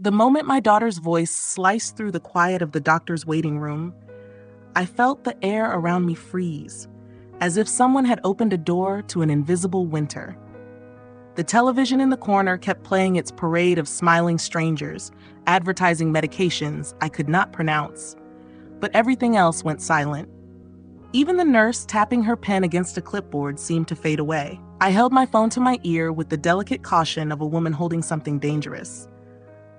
The moment my daughter's voice sliced through the quiet of the doctor's waiting room, I felt the air around me freeze, as if someone had opened a door to an invisible winter. The television in the corner kept playing its parade of smiling strangers, advertising medications I could not pronounce. But everything else went silent. Even the nurse tapping her pen against a clipboard seemed to fade away. I held my phone to my ear with the delicate caution of a woman holding something dangerous.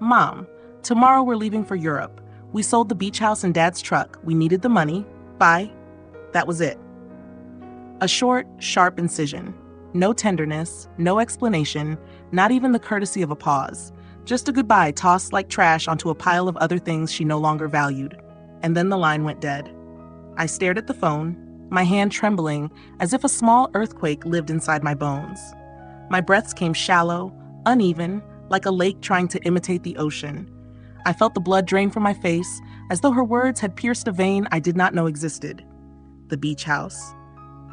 "Mom, tomorrow we're leaving for Europe. We sold the beach house and Dad's truck. We needed the money. Bye." That was it. A short, sharp incision. No tenderness, no explanation, not even the courtesy of a pause. Just a goodbye tossed like trash onto a pile of other things she no longer valued. And then the line went dead. I stared at the phone, my hand trembling as if a small earthquake lived inside my bones. My breaths came shallow, uneven, like a lake trying to imitate the ocean. I felt the blood drain from my face, as though her words had pierced a vein I did not know existed. The beach house.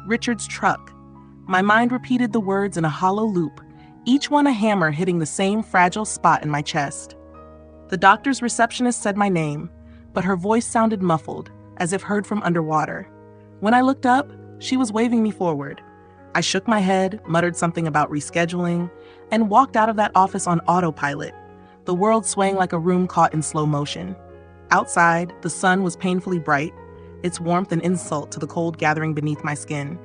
Richard's truck. My mind repeated the words in a hollow loop, each one a hammer hitting the same fragile spot in my chest. The doctor's receptionist said my name, but her voice sounded muffled, as if heard from underwater. When I looked up, she was waving me forward. I shook my head, muttered something about rescheduling, and walked out of that office on autopilot, the world swaying like a room caught in slow motion. Outside, the sun was painfully bright, its warmth an insult to the cold gathering beneath my skin.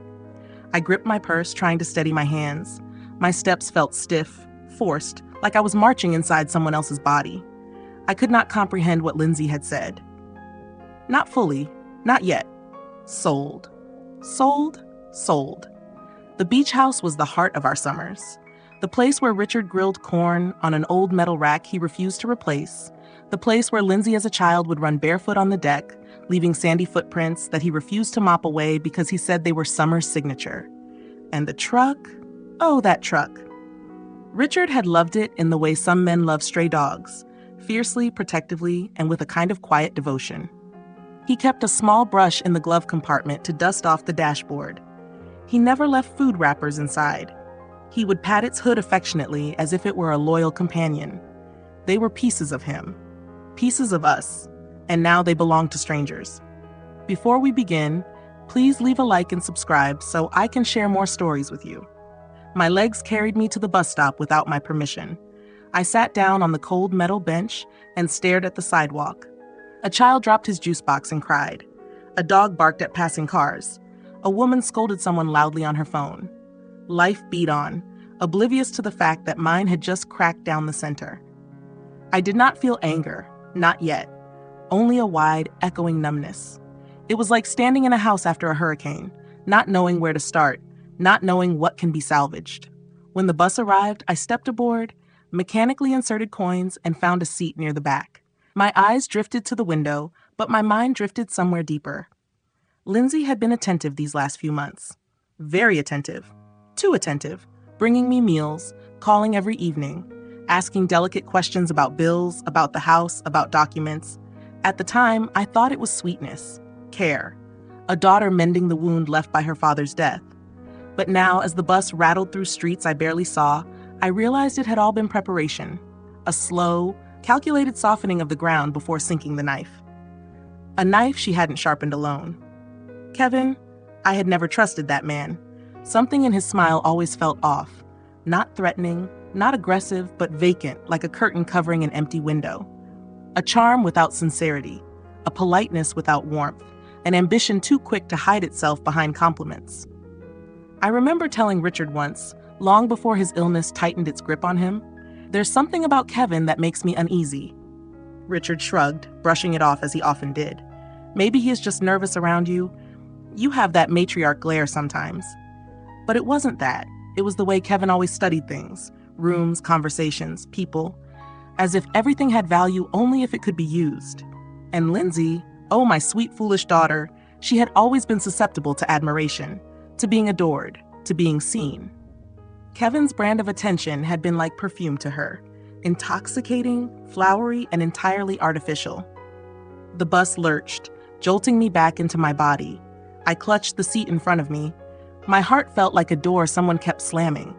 I gripped my purse, trying to steady my hands. My steps felt stiff, forced, like I was marching inside someone else's body. I could not comprehend what Lindsay had said. Not fully, not yet. Sold. Sold, sold. The beach house was the heart of our summers. The place where Richard grilled corn on an old metal rack he refused to replace. The place where Lindsay as a child would run barefoot on the deck, leaving sandy footprints that he refused to mop away because he said they were summer's signature. And the truck? Oh, that truck. Richard had loved it in the way some men love stray dogs, fiercely, protectively, and with a kind of quiet devotion. He kept a small brush in the glove compartment to dust off the dashboard. He never left food wrappers inside. He would pat its hood affectionately as if it were a loyal companion. They were pieces of him, pieces of us, and now they belong to strangers. Before we begin, please leave a like and subscribe so I can share more stories with you. My legs carried me to the bus stop without my permission. I sat down on the cold metal bench and stared at the sidewalk. A child dropped his juice box and cried. A dog barked at passing cars. A woman scolded someone loudly on her phone. Life beat on, oblivious to the fact that mine had just cracked down the center. I did not feel anger, not yet. Only a wide, echoing numbness. It was like standing in a house after a hurricane, not knowing where to start, not knowing what can be salvaged. When the bus arrived, I stepped aboard, mechanically inserted coins, and found a seat near the back. My eyes drifted to the window, but my mind drifted somewhere deeper. Lindsay had been attentive these last few months. Very attentive. Too attentive, bringing me meals, calling every evening, asking delicate questions about bills, about the house, about documents. At the time, I thought it was sweetness, care, a daughter mending the wound left by her father's death. But now, as the bus rattled through streets I barely saw, I realized it had all been preparation, a slow, calculated softening of the ground before sinking the knife. A knife she hadn't sharpened alone. Kevin, I had never trusted that man. Something in his smile always felt off, not threatening, not aggressive, but vacant, like a curtain covering an empty window. A charm without sincerity, a politeness without warmth, an ambition too quick to hide itself behind compliments. I remember telling Richard once, long before his illness tightened its grip on him, "There's something about Kevin that makes me uneasy." Richard shrugged, brushing it off as he often did. "Maybe he is just nervous around you. You have that matriarch glare sometimes." But it wasn't that. It was the way Kevin always studied things, rooms, conversations, people, as if everything had value only if it could be used. And Lindsay, oh my sweet foolish daughter, she had always been susceptible to admiration, to being adored, to being seen. Kevin's brand of attention had been like perfume to her, intoxicating, flowery, and entirely artificial. The bus lurched, jolting me back into my body. I clutched the seat in front of me. My heart felt like a door someone kept slamming.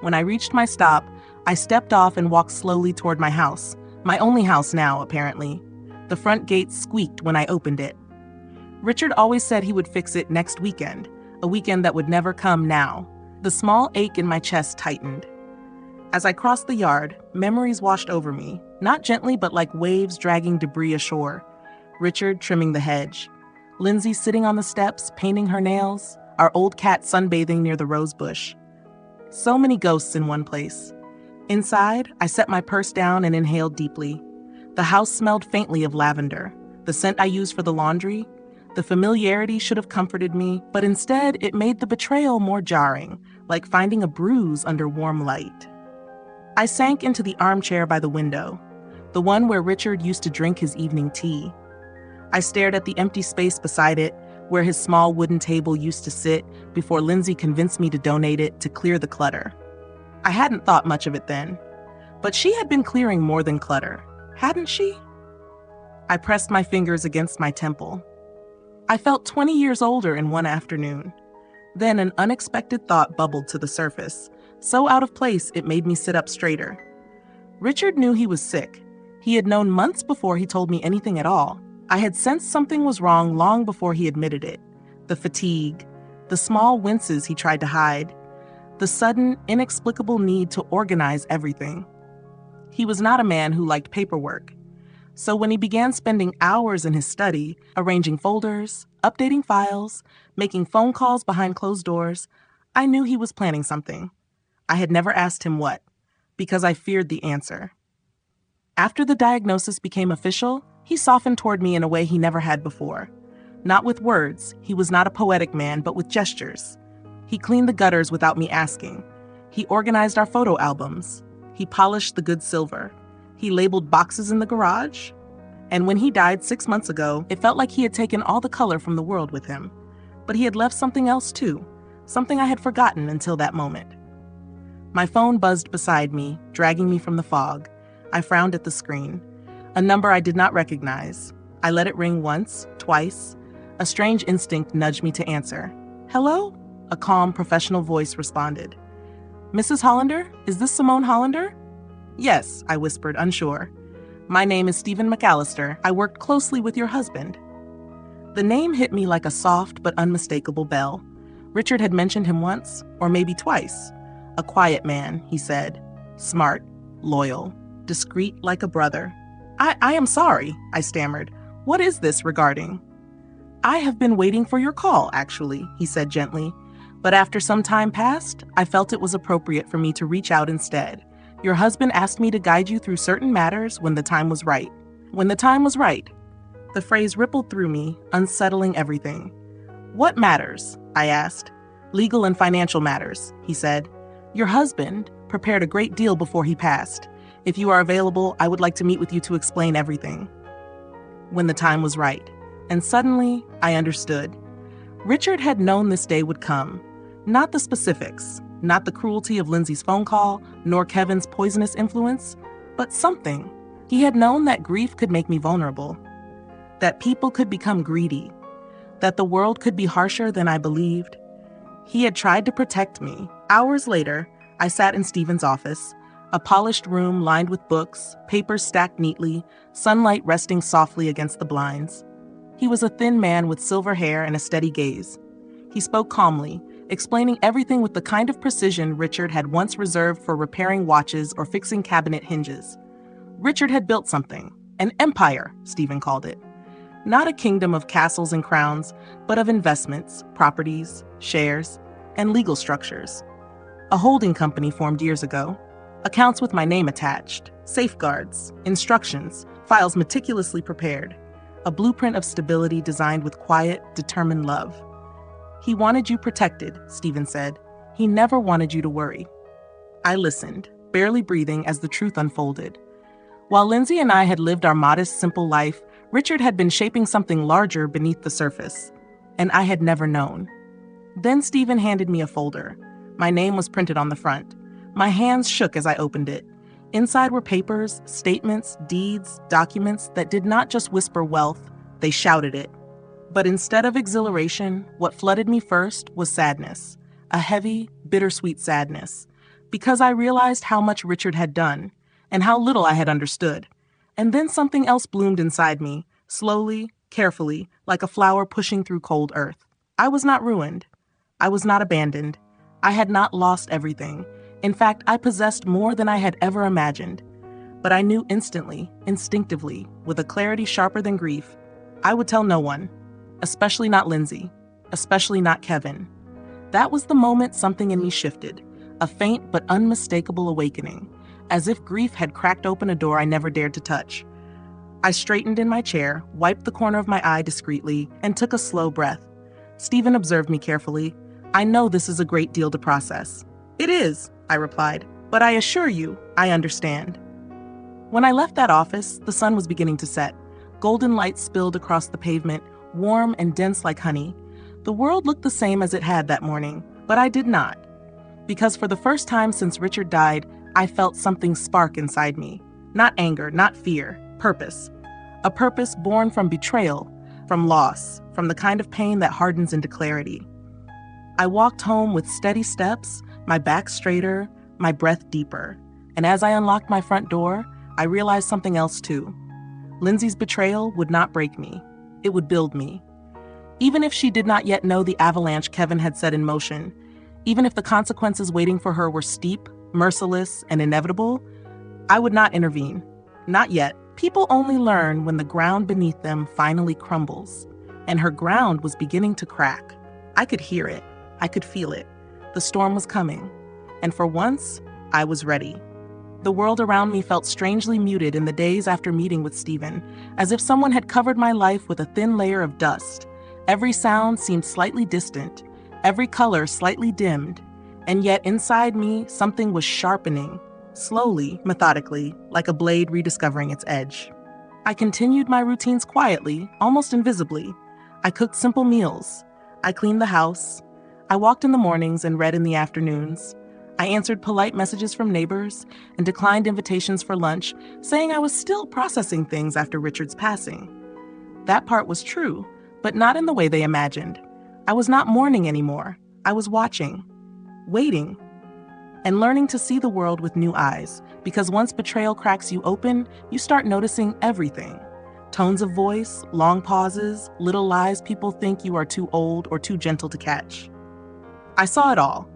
When I reached my stop, I stepped off and walked slowly toward my house, My only house now, apparently. The front gate squeaked when I opened it. Richard always said he would fix it next weekend, a weekend that would never come now. The small ache in my chest tightened. As I crossed the yard, memories washed over me, not gently but like waves dragging debris ashore. Richard trimming the hedge, Lindsay sitting on the steps, painting her nails, our old cat sunbathing near the rose bush. So many ghosts in one place. Inside, I set my purse down and inhaled deeply. The house smelled faintly of lavender, the scent I used for the laundry. The familiarity should have comforted me, but instead it made the betrayal more jarring, like finding a bruise under warm light. I sank into the armchair by the window, the one where Richard used to drink his evening tea. I stared at the empty space beside it, where his small wooden table used to sit before Lindsay convinced me to donate it to clear the clutter. I hadn't thought much of it then, but she had been clearing more than clutter, hadn't she? I pressed my fingers against my temple. I felt 20 years older in one afternoon. Then an unexpected thought bubbled to the surface, so out of place it made me sit up straighter. Richard knew he was sick. He had known months before he told me anything at all. I had sensed something was wrong long before he admitted it. The fatigue, the small winces he tried to hide, the sudden, inexplicable need to organize everything. He was not a man who liked paperwork. So when he began spending hours in his study, arranging folders, updating files, making phone calls behind closed doors, I knew he was planning something. I had never asked him what, because I feared the answer. After the diagnosis became official, he softened toward me in a way he never had before. Not with words, he was not a poetic man, but with gestures. He cleaned the gutters without me asking. He organized our photo albums. He polished the good silver. He labeled boxes in the garage. And when he died 6 months ago, it felt like he had taken all the color from the world with him. But he had left something else too, something I had forgotten until that moment. My phone buzzed beside me, dragging me from the fog. I frowned at the screen. A number I did not recognize. I let it ring once, twice. A strange instinct nudged me to answer. "Hello?" A calm, professional voice responded. "Mrs. Hollander? Is this Simone Hollander?" "Yes," I whispered, unsure. "My name is Stephen McAllister. I worked closely with your husband." The name hit me like a soft but unmistakable bell. Richard had mentioned him once, or maybe twice. A quiet man, he said. Smart, loyal, discreet like a brother. I am sorry, I stammered. What is this regarding? "I have been waiting for your call, actually," he said gently. "But after some time passed, I felt it was appropriate for me to reach out instead. Your husband asked me to guide you through certain matters when the time was right." When the time was right. The phrase rippled through me, unsettling everything. "What matters?" I asked. "Legal and financial matters," he said. "Your husband prepared a great deal before he passed. If you are available, I would like to meet with you to explain everything." When the time was right. And suddenly, I understood. Richard had known this day would come. Not the specifics, not the cruelty of Lindsay's phone call, nor Kevin's poisonous influence, but something. He had known that grief could make me vulnerable, that people could become greedy, that the world could be harsher than I believed. He had tried to protect me. Hours later, I sat in Stephen's office, a polished room lined with books, papers stacked neatly, sunlight resting softly against the blinds. He was a thin man with silver hair and a steady gaze. He spoke calmly, explaining everything with the kind of precision Richard had once reserved for repairing watches or fixing cabinet hinges. Richard had built something, an empire, Stephen called it. Not a kingdom of castles and crowns, but of investments, properties, shares, and legal structures. A holding company formed years ago. Accounts with my name attached, safeguards, instructions, files meticulously prepared. A blueprint of stability designed with quiet, determined love. "He wanted you protected," Stephen said. "He never wanted you to worry." I listened, barely breathing as the truth unfolded. While Lindsay and I had lived our modest, simple life, Richard had been shaping something larger beneath the surface, and I had never known. Then Stephen handed me a folder. My name was printed on the front. My hands shook as I opened it. Inside were papers, statements, deeds, documents that did not just whisper wealth, they shouted it. But instead of exhilaration, what flooded me first was sadness, a heavy, bittersweet sadness, because I realized how much Richard had done, and how little I had understood, And then something else bloomed inside me, slowly, carefully, like a flower pushing through cold earth. I was not ruined. I was not abandoned. I had not lost everything. In fact, I possessed more than I had ever imagined. But I knew instantly, instinctively, with a clarity sharper than grief, I would tell no one, especially not Lindsay, especially not Kevin. That was the moment something in me shifted, a faint but unmistakable awakening, as if grief had cracked open a door I never dared to touch. I straightened in my chair, wiped the corner of my eye discreetly, and took a slow breath. Stephen observed me carefully. I know this is a great deal to process. It is, I replied, but I assure you, I understand. When I left that office, the sun was beginning to set. Golden light spilled across the pavement, warm and dense like honey. The world looked the same as it had that morning, but I did not. Because for the first time since Richard died, I felt something spark inside me. Not anger, not fear, purpose. A purpose born from betrayal, from loss, from the kind of pain that hardens into clarity. I walked home with steady steps, my back straighter, my breath deeper. And as I unlocked my front door, I realized something else too. Lindsay's betrayal would not break me. It would build me. Even if she did not yet know the avalanche Kevin had set in motion, even if the consequences waiting for her were steep, merciless, and inevitable, I would not intervene. Not yet. People only learn when the ground beneath them finally crumbles. And her ground was beginning to crack. I could hear it. I could feel it. The storm was coming. And for once, I was ready. The world around me felt strangely muted in the days after meeting with Stephen, as if someone had covered my life with a thin layer of dust. Every sound seemed slightly distant, every color slightly dimmed, and yet inside me something was sharpening, slowly, methodically, like a blade rediscovering its edge. I continued my routines quietly, almost invisibly. I cooked simple meals. I cleaned the house. I walked in the mornings and read in the afternoons. I answered polite messages from neighbors and declined invitations for lunch, saying I was still processing things after Richard's passing. That part was true, but not in the way they imagined. I was not mourning anymore. I was watching, waiting, and learning to see the world with new eyes, because once betrayal cracks you open, you start noticing everything. Tones of voice, long pauses, little lies people think you are too old or too gentle to catch. I saw it all.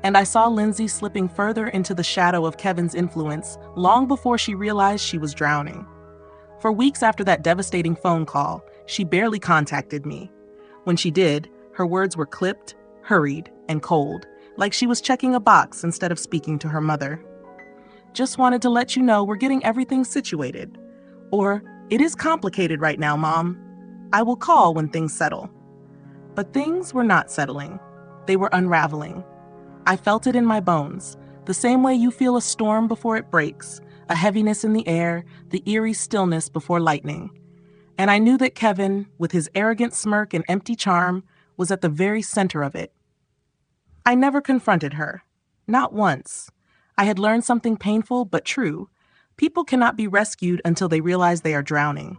And I saw Lindsay slipping further into the shadow of Kevin's influence long before she realized she was drowning. For weeks after that devastating phone call, she barely contacted me. When she did, her words were clipped, hurried, and cold, like she was checking a box instead of speaking to her mother. Just wanted to let you know we're getting everything situated. Or, it is complicated right now, Mom. I will call when things settle. But things were not settling. They were unraveling. I felt it in my bones, the same way you feel a storm before it breaks, a heaviness in the air, the eerie stillness before lightning. And I knew that Kevin, with his arrogant smirk and empty charm, was at the very center of it. I never confronted her. Not once. I had learned something painful but true. People cannot be rescued until they realize they are drowning.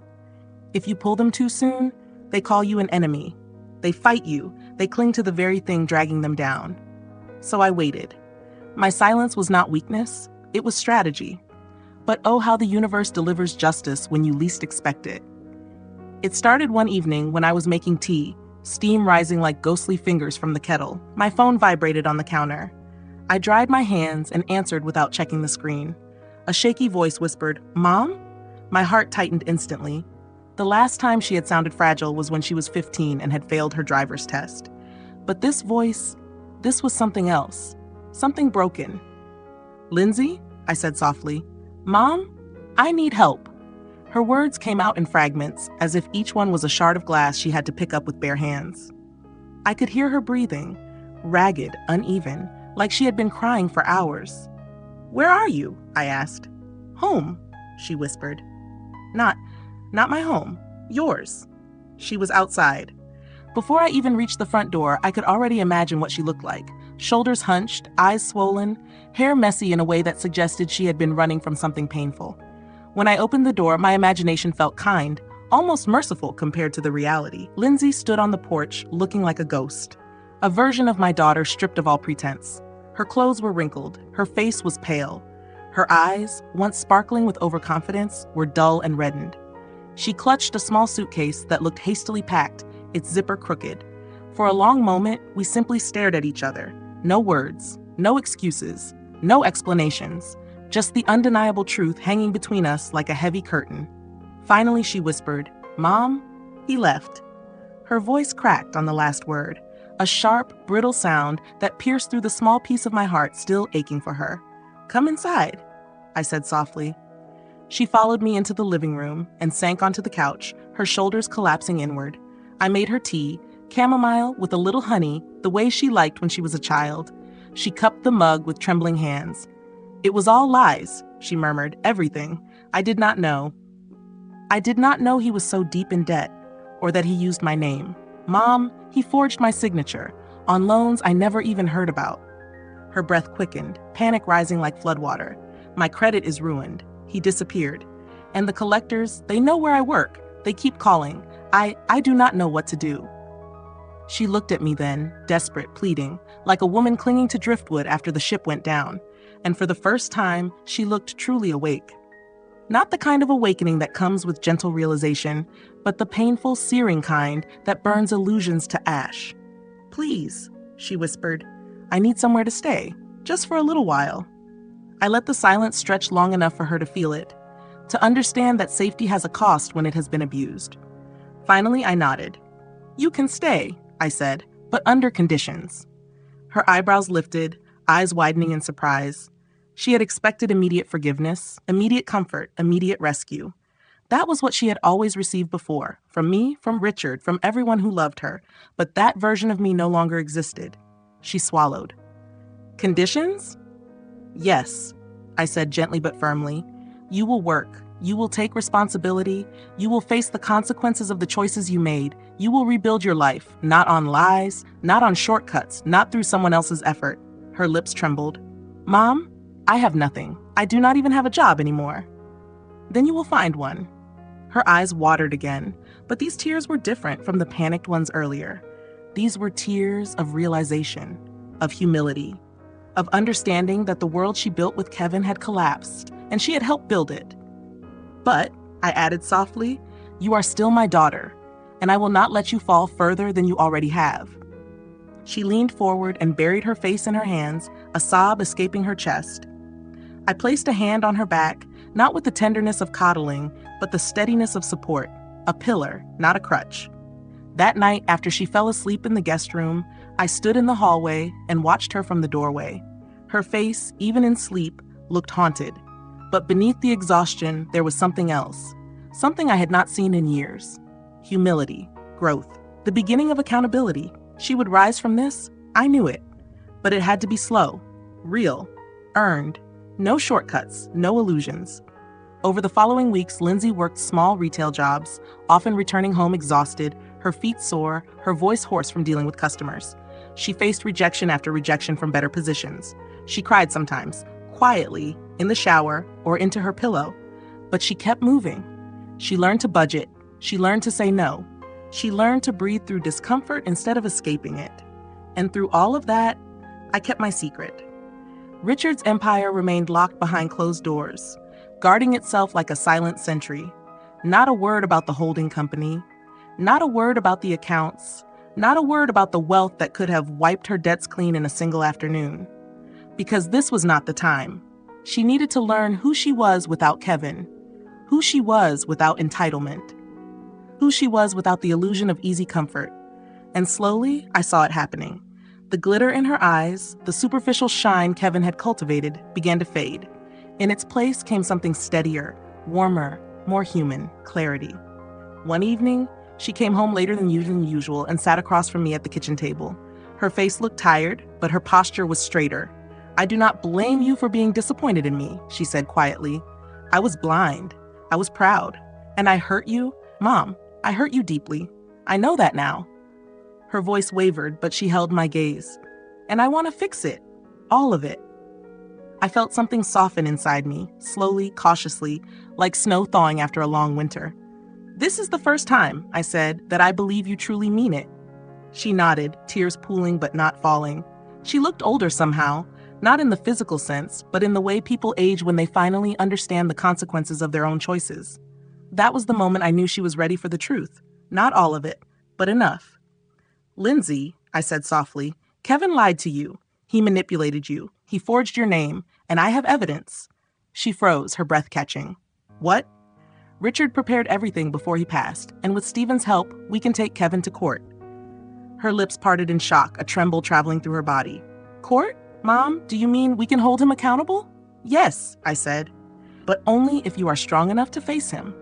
If you pull them too soon, they call you an enemy. They fight you. They cling to the very thing dragging them down. So I waited. My silence was not weakness, it was strategy. But oh, how the universe delivers justice when you least expect it. It started one evening when I was making tea, steam rising like ghostly fingers from the kettle. My phone vibrated on the counter. I dried my hands and answered without checking the screen. A shaky voice whispered, "Mom?" My heart tightened instantly. The last time she had sounded fragile was when she was 15 and had failed her driver's test. But this voice, this was something else, something broken. "Lindsay?" I said softly. "Mom? I need help." Her words came out in fragments, as if each one was a shard of glass she had to pick up with bare hands. I could hear her breathing, ragged, uneven, like she had been crying for hours. "Where are you?" I asked. "Home," she whispered. Not my home. Yours." She was outside. Before I even reached the front door, I could already imagine what she looked like. Shoulders hunched, eyes swollen, hair messy in a way that suggested she had been running from something painful. When I opened the door, my imagination felt kind, almost merciful compared to the reality. Lindsay stood on the porch, looking like a ghost. A version of my daughter stripped of all pretense. Her clothes were wrinkled. Her face was pale. Her eyes, once sparkling with overconfidence, were dull and reddened. She clutched a small suitcase that looked hastily packed, its zipper crooked. For a long moment, we simply stared at each other. No words, no excuses, no explanations, just the undeniable truth hanging between us like a heavy curtain. Finally, she whispered, "Mom, he left." Her voice cracked on the last word, a sharp, brittle sound that pierced through the small piece of my heart still aching for her. "Come inside," I said softly. She followed me into the living room and sank onto the couch, her shoulders collapsing inward. I made her tea, chamomile with a little honey, the way she liked when she was a child. She cupped the mug with trembling hands. "It was all lies," she murmured, "everything. I did not know. I did not know he was so deep in debt, or that he used my name. Mom, he forged my signature, on loans I never even heard about." Her breath quickened, panic rising like floodwater. "My credit is ruined. He disappeared. And the collectors, they know where I work. They keep calling. I do not know what to do." She looked at me then, desperate, pleading, like a woman clinging to driftwood after the ship went down. And for the first time, she looked truly awake. Not the kind of awakening that comes with gentle realization, but the painful, searing kind that burns illusions to ash. "Please," she whispered, "I need somewhere to stay, just for a little while." I let the silence stretch long enough for her to feel it, to understand that safety has a cost when it has been abused. Finally, I nodded. "You can stay," I said, "but under conditions." Her eyebrows lifted, eyes widening in surprise. She had expected immediate forgiveness, immediate comfort, immediate rescue. That was what she had always received before, from me, from Richard, from everyone who loved her, but that version of me no longer existed. She swallowed. "Conditions?" "Yes," I said gently but firmly. "You will work. You will take responsibility. You will face the consequences of the choices you made. You will rebuild your life, not on lies, not on shortcuts, not through someone else's effort." Her lips trembled. "Mom, I have nothing. I do not even have a job anymore." "Then you will find one." Her eyes watered again, but these tears were different from the panicked ones earlier. These were tears of realization, of humility, of understanding that the world she built with Kevin had collapsed, and she had helped build it. "But," I added softly, "you are still my daughter, and I will not let you fall further than you already have." She leaned forward and buried her face in her hands, a sob escaping her chest. I placed a hand on her back, not with the tenderness of coddling, but the steadiness of support, a pillar, not a crutch. That night, after she fell asleep in the guest room, I stood in the hallway and watched her from the doorway. Her face, even in sleep, looked haunted. But beneath the exhaustion, there was something else, something I had not seen in years. Humility, growth, the beginning of accountability. She would rise from this, I knew it. But it had to be slow, real, earned. No shortcuts, no illusions. Over the following weeks, Lindsay worked small retail jobs, often returning home exhausted, her feet sore, her voice hoarse from dealing with customers. She faced rejection after rejection from better positions. She cried sometimes, quietly, in the shower or into her pillow. But she kept moving. She learned to budget. She learned to say no. She learned to breathe through discomfort instead of escaping it. And through all of that, I kept my secret. Richard's empire remained locked behind closed doors, guarding itself like a silent sentry. Not a word about the holding company, not a word about the accounts, not a word about the wealth that could have wiped her debts clean in a single afternoon. Because this was not the time. She needed to learn who she was without Kevin, who she was without entitlement, who she was without the illusion of easy comfort. And slowly, I saw it happening. The glitter in her eyes, the superficial shine Kevin had cultivated, began to fade. In its place came something steadier, warmer, more human, clarity. One evening, she came home later than usual and sat across from me at the kitchen table. Her face looked tired, but her posture was straighter. "I do not blame you for being disappointed in me," she said quietly. "I was blind. I was proud. And I hurt you. Mom, I hurt you deeply. I know that now." Her voice wavered, but she held my gaze. "And I want to fix it. All of it." I felt something soften inside me, slowly, cautiously, like snow thawing after a long winter. "This is the first time," I said, "that I believe you truly mean it." She nodded, tears pooling but not falling. She looked older somehow, Not in the physical sense, but in the way people age when they finally understand the consequences of their own choices. That was the moment I knew she was ready for the truth. Not all of it, but enough. "Lindsay," I said softly, "Kevin lied to you. He manipulated you. He forged your name, and I have evidence." She froze, her breath catching. "What?" "Richard prepared everything before he passed, and with Stephen's help, we can take Kevin to court." Her lips parted in shock, a tremble traveling through her body. "Court? Mom, do you mean we can hold him accountable?" "Yes," I said, "but only if you are strong enough to face him."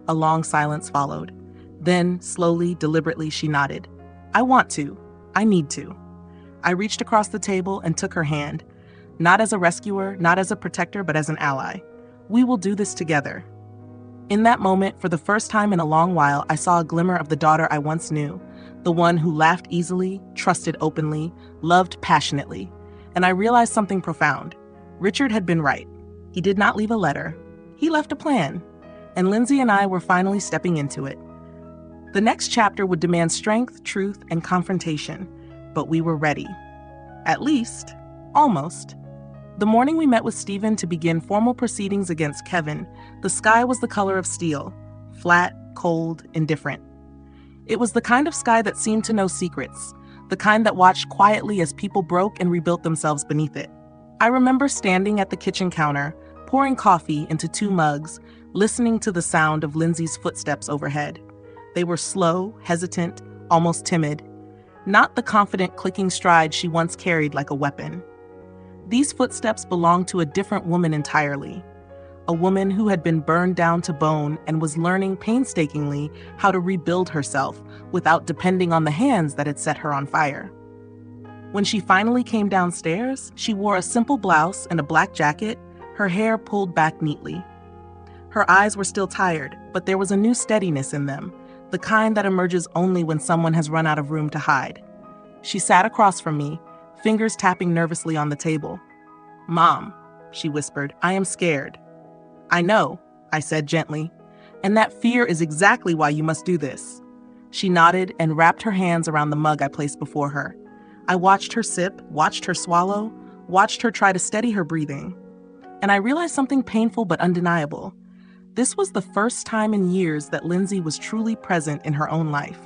A long silence followed. Then, slowly, deliberately, she nodded. "I want to. I need to." I reached across the table and took her hand. Not as a rescuer, not as a protector, but as an ally. "We will do this together." In that moment, for the first time in a long while, I saw a glimmer of the daughter I once knew, the one who laughed easily, trusted openly, loved passionately. And I realized something profound. Richard had been right. He did not leave a letter. He left a plan. And Lindsay and I were finally stepping into it. The next chapter would demand strength, truth, and confrontation. But we were ready. At least, almost. The morning we met with Stephen to begin formal proceedings against Kevin, the sky was the color of steel, flat, cold, indifferent. It was the kind of sky that seemed to know secrets, the kind that watched quietly as people broke and rebuilt themselves beneath it. I remember standing at the kitchen counter, pouring coffee into 2 mugs, listening to the sound of Lindsay's footsteps overhead. They were slow, hesitant, almost timid, not the confident clicking stride she once carried like a weapon. These footsteps belonged to a different woman entirely, a woman who had been burned down to bone and was learning painstakingly how to rebuild herself without depending on the hands that had set her on fire. When she finally came downstairs, she wore a simple blouse and a black jacket, her hair pulled back neatly. Her eyes were still tired, but there was a new steadiness in them, the kind that emerges only when someone has run out of room to hide. She sat across from me, fingers tapping nervously on the table. "Mom," she whispered, "I am scared." "I know," I said gently, "and that fear is exactly why you must do this." She nodded and wrapped her hands around the mug I placed before her. I watched her sip, watched her swallow, watched her try to steady her breathing. And I realized something painful but undeniable. This was the first time in years that Lindsay was truly present in her own life.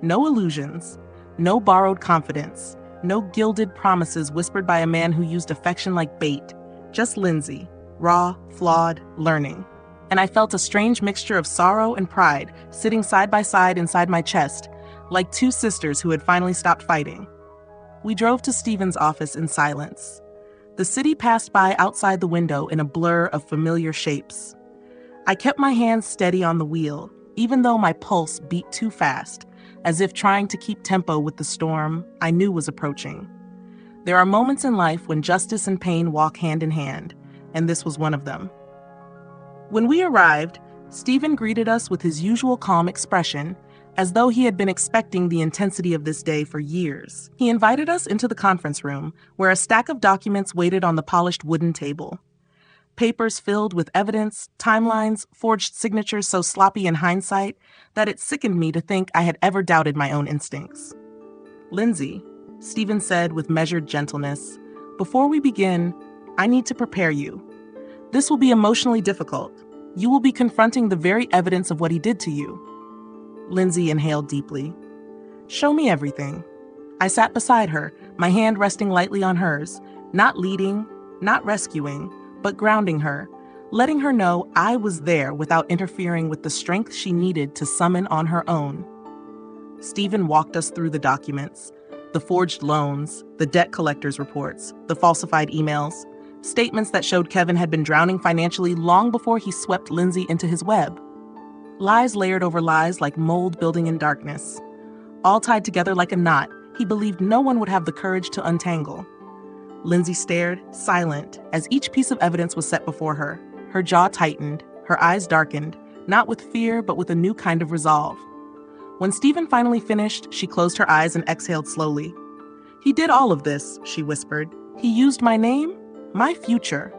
No illusions, no borrowed confidence, no gilded promises whispered by a man who used affection like bait. Just Lindsay, raw, flawed, learning. And I felt a strange mixture of sorrow and pride sitting side by side inside my chest, like 2 sisters who had finally stopped fighting. We drove to Stephen's office in silence. The city passed by outside the window in a blur of familiar shapes. I kept my hands steady on the wheel, even though my pulse beat too fast, as if trying to keep tempo with the storm I knew was approaching. There are moments in life when justice and pain walk hand in hand, and this was one of them. When we arrived, Stephen greeted us with his usual calm expression, as though he had been expecting the intensity of this day for years. He invited us into the conference room, where a stack of documents waited on the polished wooden table. Papers filled with evidence, timelines, forged signatures so sloppy in hindsight that it sickened me to think I had ever doubted my own instincts. "Lindsay," Stephen said with measured gentleness, "before we begin, I need to prepare you. This will be emotionally difficult. You will be confronting the very evidence of what he did to you." Lindsay inhaled deeply. "Show me everything." I sat beside her, my hand resting lightly on hers, not leading, not rescuing, but grounding her, letting her know I was there without interfering with the strength she needed to summon on her own. Stephen walked us through the documents, the forged loans, the debt collector's reports, the falsified emails, statements that showed Kevin had been drowning financially long before he swept Lindsay into his web. Lies layered over lies like mold building in darkness. All tied together like a knot, he believed no one would have the courage to untangle. Lindsay stared, silent, as each piece of evidence was set before her. Her jaw tightened, her eyes darkened, not with fear, but with a new kind of resolve. When Stephen finally finished, she closed her eyes and exhaled slowly. "He did all of this," she whispered. "He used my name, my future.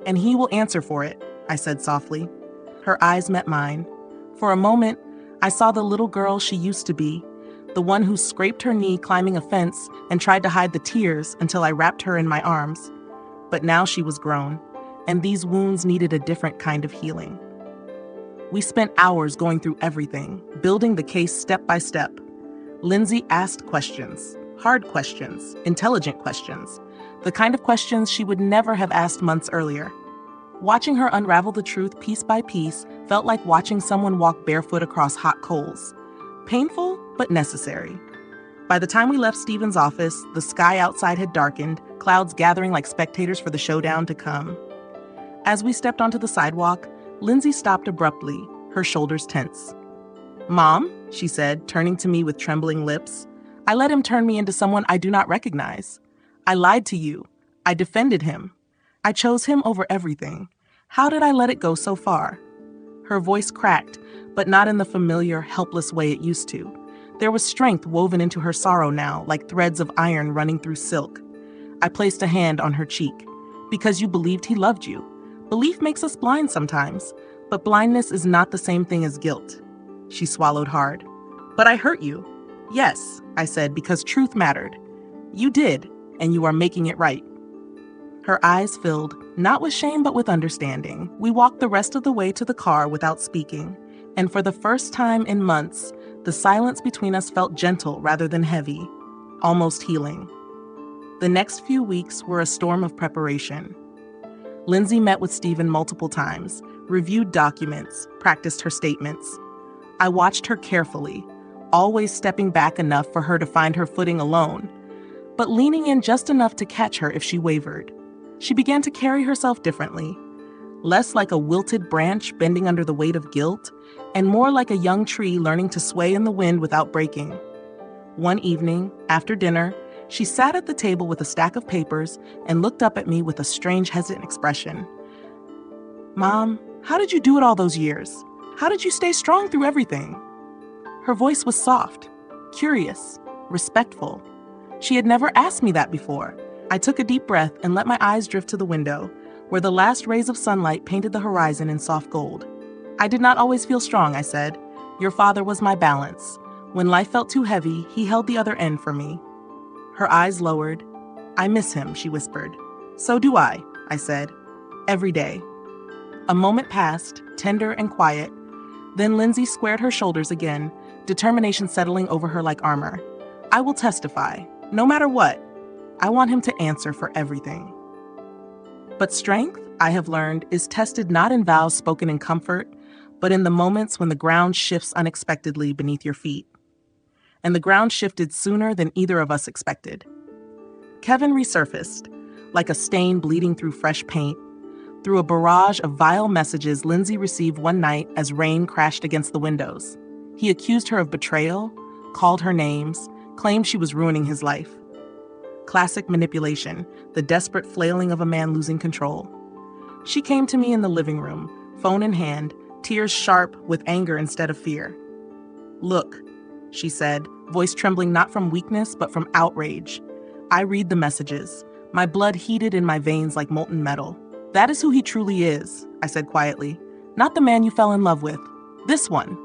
And he will answer for it," I said softly. Her eyes met mine. For a moment, I saw the little girl she used to be, the one who scraped her knee climbing a fence and tried to hide the tears until I wrapped her in my arms. But now she was grown, and these wounds needed a different kind of healing. We spent hours going through everything, building the case step by step. Lindsay asked questions, hard questions, intelligent questions, the kind of questions she would never have asked months earlier. Watching her unravel the truth piece by piece felt like watching someone walk barefoot across hot coals. Painful, but necessary. By the time we left Stephen's office, the sky outside had darkened, clouds gathering like spectators for the showdown to come. As we stepped onto the sidewalk, Lindsay stopped abruptly, her shoulders tense. "Mom," she said, turning to me with trembling lips, "I let him turn me into someone I do not recognize. I lied to you. I defended him. I chose him over everything. How did I let it go so far?" Her voice cracked, but not in the familiar, helpless way it used to. There was strength woven into her sorrow now, like threads of iron running through silk. I placed a hand on her cheek. "Because you believed he loved you. Belief makes us blind sometimes, but blindness is not the same thing as guilt." She swallowed hard. "But I hurt you." "Yes," I said, "because truth mattered." "You did, and you are making it right." Her eyes filled, not with shame but with understanding. We walked the rest of the way to the car without speaking, and for the first time in months, the silence between us felt gentle rather than heavy, almost healing. The next few weeks were a storm of preparation. Lindsay met with Stephen multiple times, reviewed documents, practiced her statements. I watched her carefully, always stepping back enough for her to find her footing alone, but leaning in just enough to catch her if she wavered. She began to carry herself differently, less like a wilted branch bending under the weight of guilt, and more like a young tree learning to sway in the wind without breaking. One evening, after dinner, she sat at the table with a stack of papers and looked up at me with a strange, hesitant expression. "Mom, how did you do it all those years? How did you stay strong through everything?" Her voice was soft, curious, respectful. She had never asked me that before. I took a deep breath and let my eyes drift to the window, where the last rays of sunlight painted the horizon in soft gold. "I did not always feel strong," I said. "Your father was my balance. When life felt too heavy, he held the other end for me." Her eyes lowered. "I miss him," she whispered. "So do I said. "Every day." A moment passed, tender and quiet. Then Lindsay squared her shoulders again, determination settling over her like armor. "I will testify, no matter what. I want him to answer for everything." But strength, I have learned, is tested not in vows spoken in comfort, but in the moments when the ground shifts unexpectedly beneath your feet. And the ground shifted sooner than either of us expected. Kevin resurfaced, like a stain bleeding through fresh paint, through a barrage of vile messages Lindsay received one night as rain crashed against the windows. He accused her of betrayal, called her names, claimed she was ruining his life. Classic manipulation, the desperate flailing of a man losing control. She came to me in the living room, phone in hand, tears sharp with anger instead of fear. "Look," she said, voice trembling not from weakness but from outrage. "I read the messages, my blood heated in my veins like molten metal. That is who he truly is," I said quietly. "Not the man you fell in love with. This one."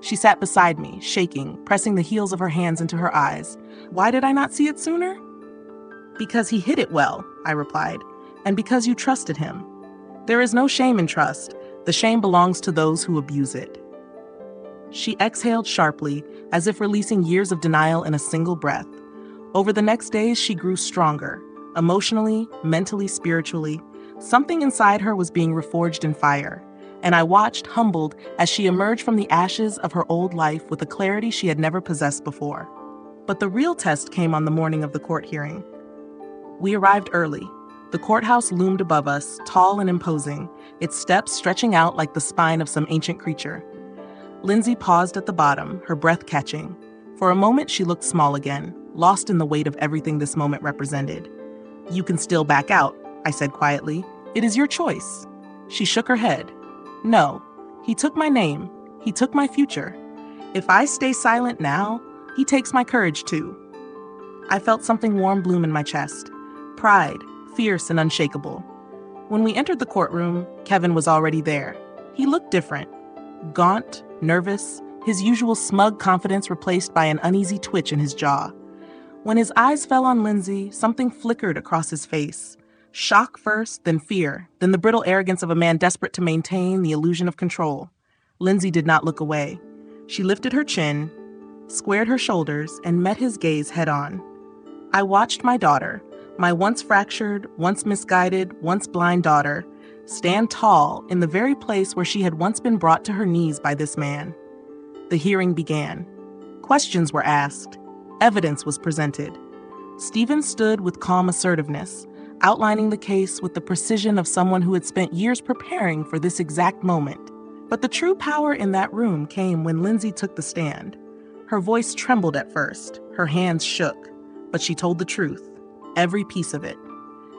She sat beside me, shaking, pressing the heels of her hands into her eyes. "Why did I not see it sooner?" "Because he hid it well," I replied, "and because you trusted him. There is no shame in trust. The shame belongs to those who abuse it." She exhaled sharply, as if releasing years of denial in a single breath. Over the next days, she grew stronger, emotionally, mentally, spiritually. Something inside her was being reforged in fire, and I watched, humbled, as she emerged from the ashes of her old life with a clarity she had never possessed before. But the real test came on the morning of the court hearing. We arrived early. The courthouse loomed above us, tall and imposing, its steps stretching out like the spine of some ancient creature. Lindsay paused at the bottom, her breath catching. For a moment, she looked small again, lost in the weight of everything this moment represented. "You can still back out," I said quietly. "It is your choice." She shook her head. "No, he took my name. He took my future. If I stay silent now, he takes my courage too." I felt something warm bloom in my chest. Pride, fierce and unshakable. When we entered the courtroom, Kevin was already there. He looked different. Gaunt, nervous, his usual smug confidence replaced by an uneasy twitch in his jaw. When his eyes fell on Lindsay, something flickered across his face. Shock first, then fear, then the brittle arrogance of a man desperate to maintain the illusion of control. Lindsay did not look away. She lifted her chin, squared her shoulders, and met his gaze head-on. I watched my daughter, my once fractured, once misguided, once blind daughter, stand tall in the very place where she had once been brought to her knees by this man. The hearing began. Questions were asked. Evidence was presented. Stephen stood with calm assertiveness, outlining the case with the precision of someone who had spent years preparing for this exact moment. But the true power in that room came when Lindsay took the stand. Her voice trembled at first, her hands shook, but she told the truth, every piece of it.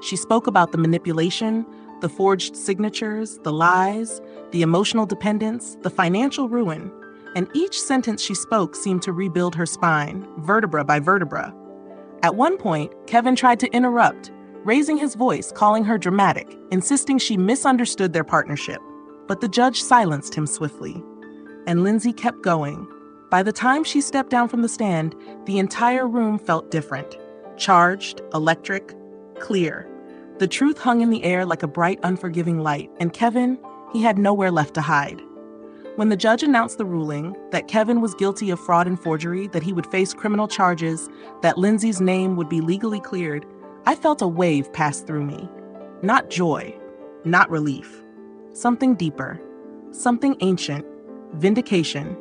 She spoke about the manipulation, the forged signatures, the lies, the emotional dependence, the financial ruin, and each sentence she spoke seemed to rebuild her spine, vertebra by vertebra. At one point, Kevin tried to interrupt, raising his voice, calling her dramatic, insisting she misunderstood their partnership. But the judge silenced him swiftly, and Lindsay kept going. By the time she stepped down from the stand, the entire room felt different. Charged, electric, clear. The truth hung in the air like a bright, unforgiving light, and Kevin, he had nowhere left to hide. When the judge announced the ruling that Kevin was guilty of fraud and forgery, that he would face criminal charges, that Lindsay's name would be legally cleared, I felt a wave pass through me. Not joy, not relief. Something deeper, something ancient, vindication.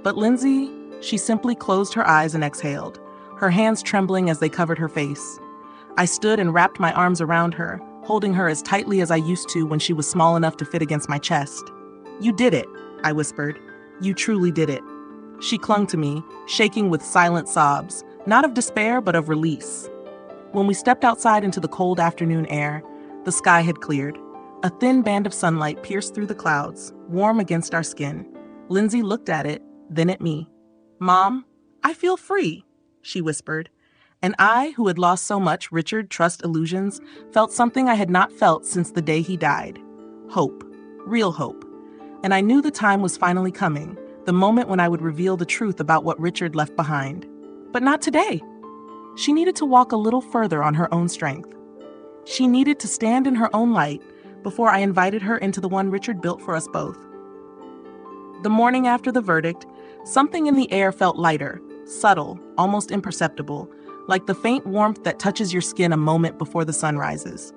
But Lindsay, she simply closed her eyes and exhaled, her hands trembling as they covered her face. I stood and wrapped my arms around her, holding her as tightly as I used to when she was small enough to fit against my chest. "You did it," I whispered. "You truly did it." She clung to me, shaking with silent sobs, not of despair but of release. When we stepped outside into the cold afternoon air, the sky had cleared. A thin band of sunlight pierced through the clouds, warm against our skin. Lindsay looked at it, then at me. "Mom, I feel free," she whispered. And I, who had lost so much Richard trust illusions, felt something I had not felt since the day he died. Hope. Real hope. And I knew the time was finally coming, the moment when I would reveal the truth about what Richard left behind. But not today. She needed to walk a little further on her own strength. She needed to stand in her own light before I invited her into the one Richard built for us both. The morning after the verdict, something in the air felt lighter, subtle, almost imperceptible, like the faint warmth that touches your skin a moment before the sun rises.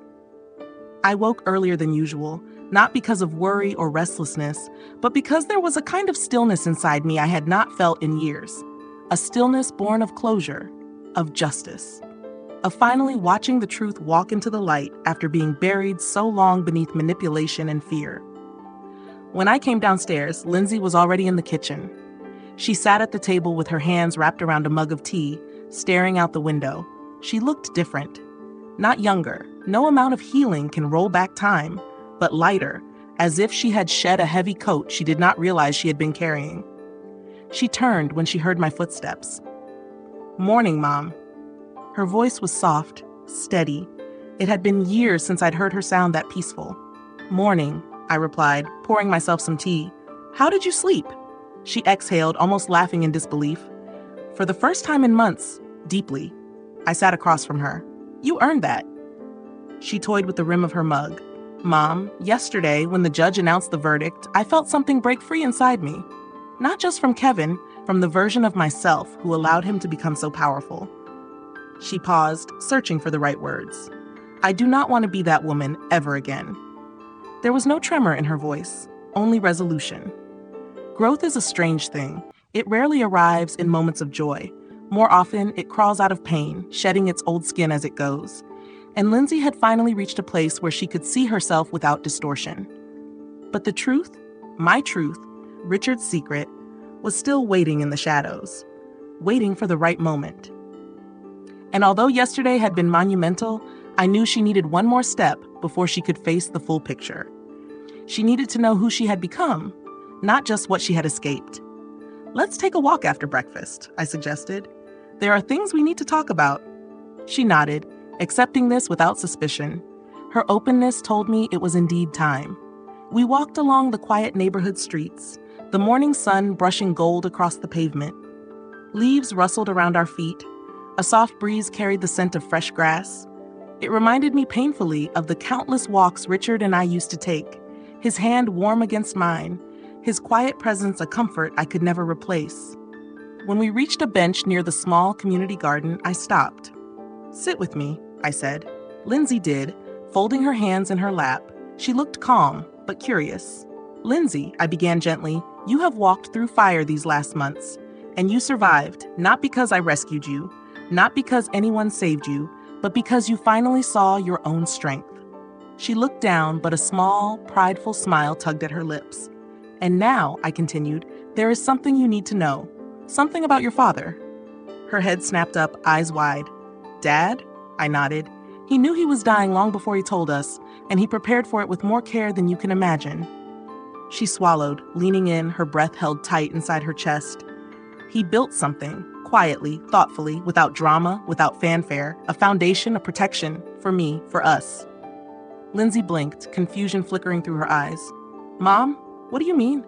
I woke earlier than usual, not because of worry or restlessness, but because there was a kind of stillness inside me I had not felt in years. A stillness born of closure, of justice, of finally watching the truth walk into the light after being buried so long beneath manipulation and fear. When I came downstairs, Lindsay was already in the kitchen. She sat at the table with her hands wrapped around a mug of tea, staring out the window. She looked different. Not younger. No amount of healing can roll back time, but lighter, as if she had shed a heavy coat she did not realize she had been carrying. She turned when she heard my footsteps. "Morning, Mom." Her voice was soft, steady. It had been years since I'd heard her sound that peaceful. "Morning," I replied, pouring myself some tea. "How did you sleep?" She exhaled, almost laughing in disbelief. "For the first time in months, deeply." I sat across from her. "You earned that." She toyed with the rim of her mug. "Mom, yesterday, when the judge announced the verdict, I felt something break free inside me. Not just from Kevin, from the version of myself who allowed him to become so powerful." She paused, searching for the right words. "I do not want to be that woman ever again." There was no tremor in her voice, only resolution. Growth is a strange thing. It rarely arrives in moments of joy. More often, it crawls out of pain, shedding its old skin as it goes. And Lindsay had finally reached a place where she could see herself without distortion. But the truth, my truth, Richard's secret, was still waiting in the shadows, waiting for the right moment. And although yesterday had been monumental, I knew she needed one more step before she could face the full picture. She needed to know who she had become, not just what she had escaped. "Let's take a walk after breakfast," I suggested. "There are things we need to talk about." She nodded, accepting this without suspicion. Her openness told me it was indeed time. We walked along the quiet neighborhood streets, the morning sun brushing gold across the pavement. Leaves rustled around our feet. A soft breeze carried the scent of fresh grass. It reminded me painfully of the countless walks Richard and I used to take, his hand warm against mine, his quiet presence a comfort I could never replace. When we reached a bench near the small community garden, I stopped. "Sit with me," I said. Lindsay did, folding her hands in her lap. She looked calm, but curious. "Lindsay," I began gently, "you have walked through fire these last months, and you survived, not because I rescued you, not because anyone saved you, but because you finally saw your own strength." She looked down, but a small, prideful smile tugged at her lips. "And now," I continued, "there is something you need to know. Something about your father." Her head snapped up, eyes wide. "Dad?" I nodded. "He knew he was dying long before he told us, and he prepared for it with more care than you can imagine." She swallowed, leaning in, her breath held tight inside her chest. "He built something, quietly, thoughtfully, without drama, without fanfare, a foundation of protection, for me, for us." Lindsay blinked, confusion flickering through her eyes. "Mom, what do you mean?"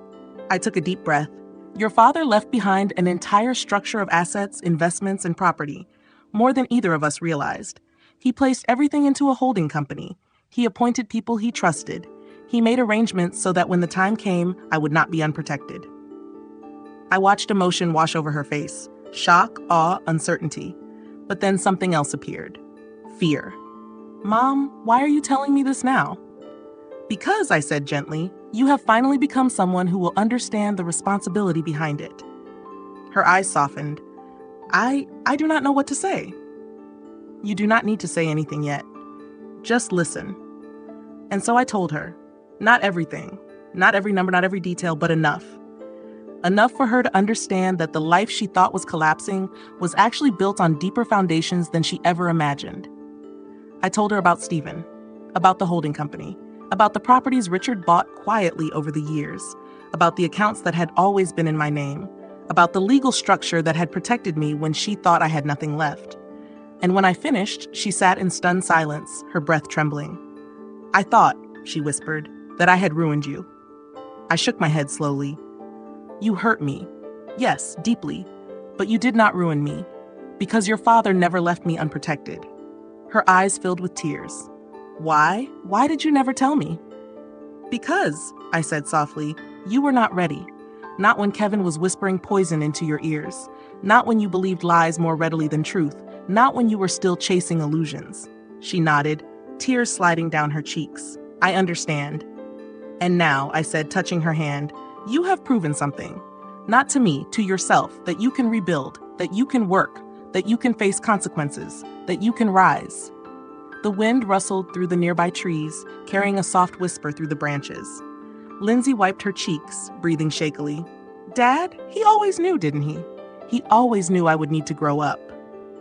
I took a deep breath. "Your father left behind an entire structure of assets, investments, and property, more than either of us realized. He placed everything into a holding company. He appointed people he trusted. He made arrangements so that when the time came, I would not be unprotected." I watched emotion wash over her face. Shock, awe, uncertainty. But then something else appeared. Fear. "Mom, why are you telling me this now?" "Because," I said gently, "you have finally become someone who will understand the responsibility behind it." Her eyes softened. I do not know what to say." "You do not need to say anything yet. Just listen." And so I told her. Not everything, not every number, not every detail, but enough. Enough for her to understand that the life she thought was collapsing was actually built on deeper foundations than she ever imagined. I told her about Stephen, about the holding company, about the properties Richard bought quietly over the years, about the accounts that had always been in my name, about the legal structure that had protected me when she thought I had nothing left. And when I finished, she sat in stunned silence, her breath trembling. "I thought," she whispered, "that I had ruined you." I shook my head slowly. "You hurt me. Yes, deeply. But you did not ruin me, because your father never left me unprotected." Her eyes filled with tears. "Why? Why did you never tell me?" "Because," I said softly, "you were not ready. Not when Kevin was whispering poison into your ears. Not when you believed lies more readily than truth. Not when you were still chasing illusions." She nodded, tears sliding down her cheeks. "I understand." "And now," I said, touching her hand, "you have proven something. Not to me, to yourself, that you can rebuild, that you can work, that you can face consequences, that you can rise." The wind rustled through the nearby trees, carrying a soft whisper through the branches. Lindsay wiped her cheeks, breathing shakily. "Dad, he always knew, didn't he? He always knew I would need to grow up."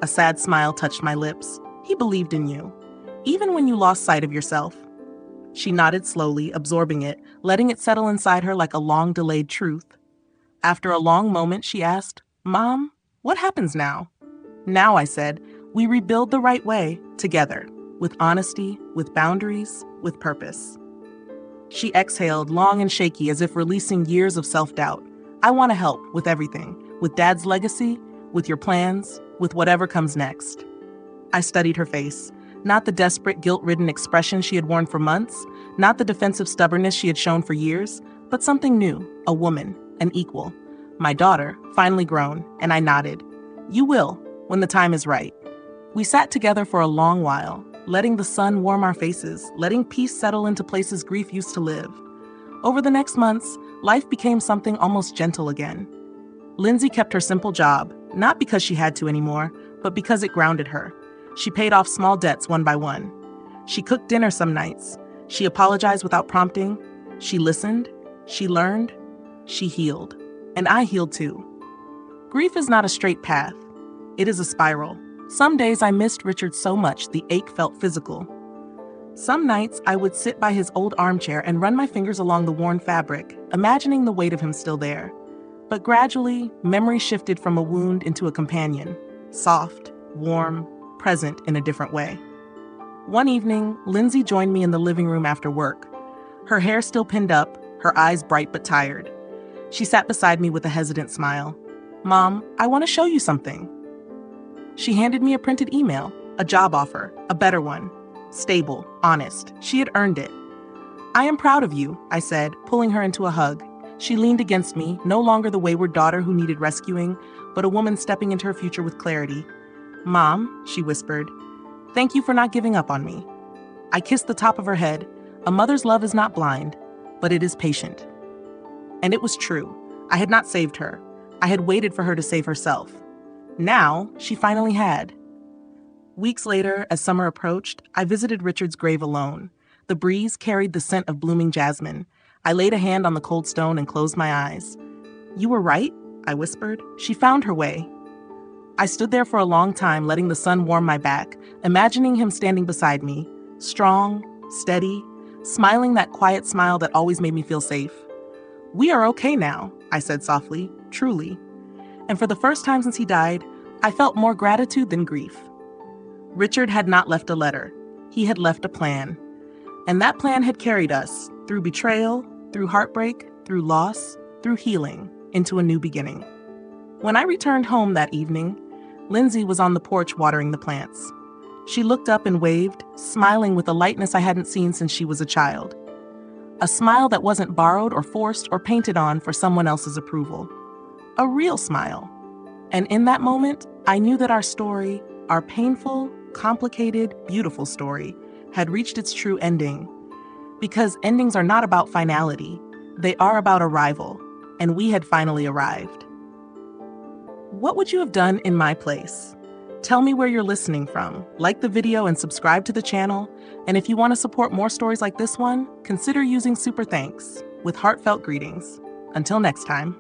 A sad smile touched my lips. "He believed in you, even when you lost sight of yourself." She nodded slowly, absorbing it, letting it settle inside her like a long-delayed truth. After a long moment, she asked, "Mom, what happens now?" "Now," I said, "we rebuild the right way, together, with honesty, with boundaries, with purpose." She exhaled, long and shaky, as if releasing years of self-doubt. "I want to help with everything, with Dad's legacy, with your plans, with whatever comes next." I studied her face. Not the desperate, guilt-ridden expression she had worn for months, not the defensive stubbornness she had shown for years, but something new, a woman, an equal. My daughter, finally grown, and I nodded. "You will, when the time is right." We sat together for a long while, letting the sun warm our faces, letting peace settle into places grief used to live. Over the next months, life became something almost gentle again. Lindsay kept her simple job, not because she had to anymore, but because it grounded her. She paid off small debts one by one. She cooked dinner some nights. She apologized without prompting. She listened. She learned. She healed. And I healed too. Grief is not a straight path. It is a spiral. Some days I missed Richard so much the ache felt physical. Some nights I would sit by his old armchair and run my fingers along the worn fabric, imagining the weight of him still there. But gradually, memory shifted from a wound into a companion, soft, warm, present in a different way. One evening, Lindsay joined me in the living room after work. Her hair still pinned up, her eyes bright but tired. She sat beside me with a hesitant smile. "Mom, I want to show you something." She handed me a printed email, a job offer, a better one. Stable, honest. She had earned it. "I am proud of you," I said, pulling her into a hug. She leaned against me, no longer the wayward daughter who needed rescuing, but a woman stepping into her future with clarity. "Mom," she whispered, "thank you for not giving up on me." I kissed the top of her head. A mother's love is not blind, but it is patient. And it was true. I had not saved her. I had waited for her to save herself. Now, she finally had. Weeks later, as summer approached, I visited Richard's grave alone. The breeze carried the scent of blooming jasmine. I laid a hand on the cold stone and closed my eyes. "You were right," I whispered. "She found her way." I stood there for a long time, letting the sun warm my back, imagining him standing beside me, strong, steady, smiling that quiet smile that always made me feel safe. "We are okay now," I said softly, truly. And for the first time since he died, I felt more gratitude than grief. Richard had not left a letter. He had left a plan. And that plan had carried us, through betrayal, through heartbreak, through loss, through healing, into a new beginning. When I returned home that evening, Lindsay was on the porch watering the plants. She looked up and waved, smiling with a lightness I hadn't seen since she was a child. A smile that wasn't borrowed or forced or painted on for someone else's approval. A real smile. And in that moment, I knew that our story, our painful, complicated, beautiful story, had reached its true ending. Because endings are not about finality, they are about arrival, and we had finally arrived. What would you have done in my place? Tell me where you're listening from, like the video and subscribe to the channel, and if you want to support more stories like this one, consider using Super Thanks. With heartfelt greetings. Until next time.